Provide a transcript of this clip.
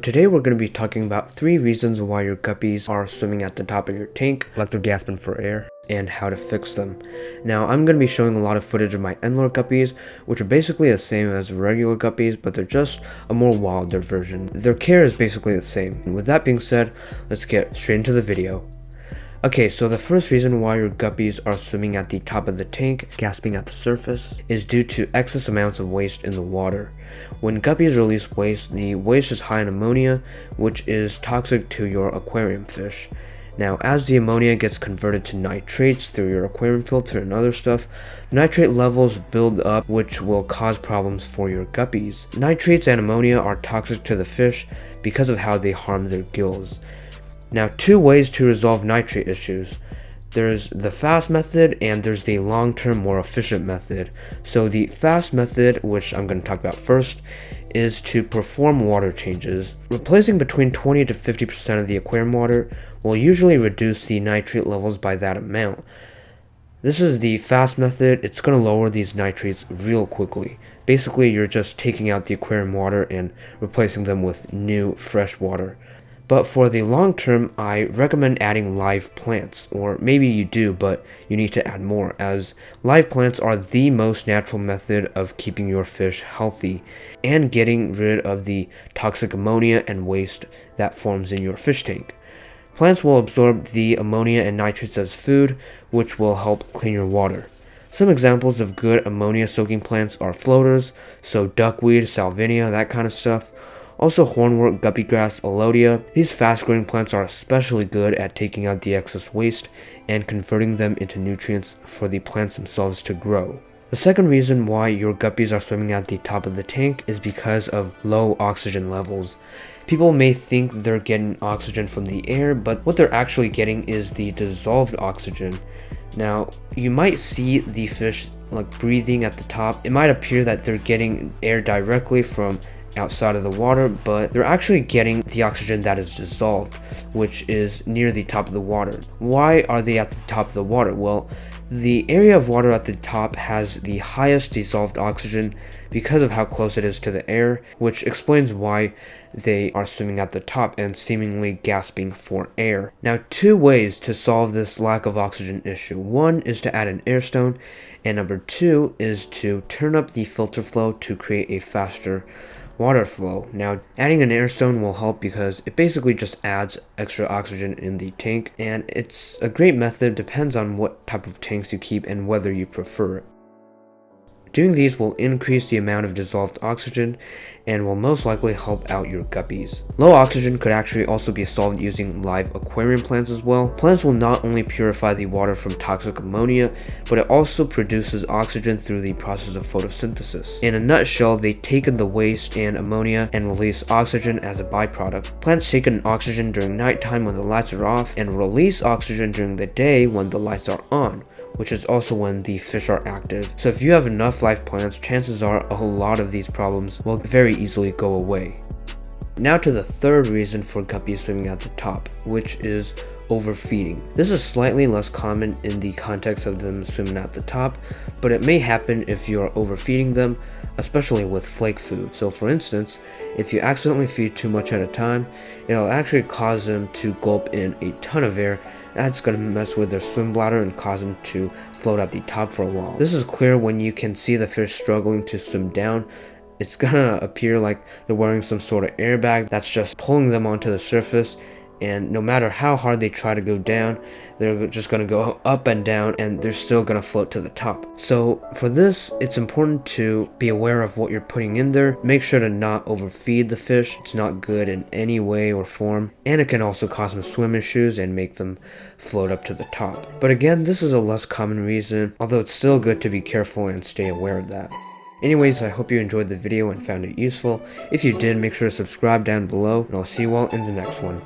Today we're going to be talking about 3 reasons why your guppies are swimming at the top of your tank, like they're gasping for air, and how to fix them. Now I'm going to be showing a lot of footage of my endlord guppies, which are basically the same as regular guppies, but they're just a more wilder version. Their care is basically the same. And with that being said, let's get straight into the video. Okay, so the first reason why your guppies are swimming at the top of the tank, gasping at the surface, is due to excess amounts of waste in the water. When guppies release waste, the waste is high in ammonia, which is toxic to your aquarium fish. Now, as the ammonia gets converted to nitrates through your aquarium filter and other stuff, nitrate levels build up, which will cause problems for your guppies. Nitrates and ammonia are toxic to the fish because of how they harm their gills. Now, 2 ways to resolve nitrate issues. There's the fast method and there's the long-term, more efficient method. So the fast method, which I'm going to talk about first, is to perform water changes. Replacing between 20 to 50% of the aquarium water will usually reduce the nitrate levels by that amount. This is the fast method. It's going to lower these nitrates real quickly. Basically, you're just taking out the aquarium water and replacing them with new, fresh water. But for the long term, I recommend adding live plants, or maybe you do, but you need to add more, as live plants are the most natural method of keeping your fish healthy and getting rid of the toxic ammonia and waste that forms in your fish tank. Plants will absorb the ammonia and nitrates as food, which will help clean your water. Some examples of good ammonia soaking plants are floaters, so duckweed, salvinia, that kind of stuff. Also hornwort, guppy grass, alodia. These fast-growing plants are especially good at taking out the excess waste and converting them into nutrients for the plants themselves to grow. The second reason why your guppies are swimming at the top of the tank is because of low oxygen levels. People may think they're getting oxygen from the air, but what they're actually getting is the dissolved oxygen. Now, you might see the fish breathing at the top. It might appear that they're getting air directly from outside of the water, but they're actually getting the oxygen that is dissolved, which is near the top of the water. Why are they at the top of the water? Well, the area of water at the top has the highest dissolved oxygen because of how close it is to the air, which explains why they are swimming at the top and seemingly gasping for air. Now, 2 ways to solve this lack of oxygen issue. 1 is to add an air stone, and number 2 is to turn up the filter flow to create a faster water flow. Now, adding an air stone will help because it basically just adds extra oxygen in the tank, and it's a great method. Depends on what type of tanks you keep and whether you prefer it. Doing these will increase the amount of dissolved oxygen and will most likely help out your guppies. Low oxygen could actually also be solved using live aquarium plants as well. Plants will not only purify the water from toxic ammonia, but it also produces oxygen through the process of photosynthesis. In a nutshell, they take in the waste and ammonia and release oxygen as a byproduct. Plants take in oxygen during nighttime when the lights are off and release oxygen during the day when the lights are on, which is also when the fish are active. So if you have enough live plants, chances are a whole lot of these problems will very easily go away. Now to the third reason for guppies swimming at the top, which is overfeeding. This is slightly less common in the context of them swimming at the top, but it may happen if you are overfeeding them, especially with flake food. So for instance, if you accidentally feed too much at a time, it'll actually cause them to gulp in a ton of air. That's going to mess with their swim bladder and cause them to float at the top for a while. This is clear when you can see the fish struggling to swim down. It's gonna appear like they're wearing some sort of airbag that's just pulling them onto the surface, and no matter how hard they try to go down, they're just going to go up and down and they're still going to float to the top. So for this, it's important to be aware of what you're putting in there. Make sure to not overfeed the fish. It's not good in any way or form, and it can also cause them swim issues and make them float up to the top. But again, this is a less common reason, although it's still good to be careful and stay aware of that. Anyways, I hope you enjoyed the video and found it useful. If you did, make sure to subscribe down below, and I'll see you all in the next one.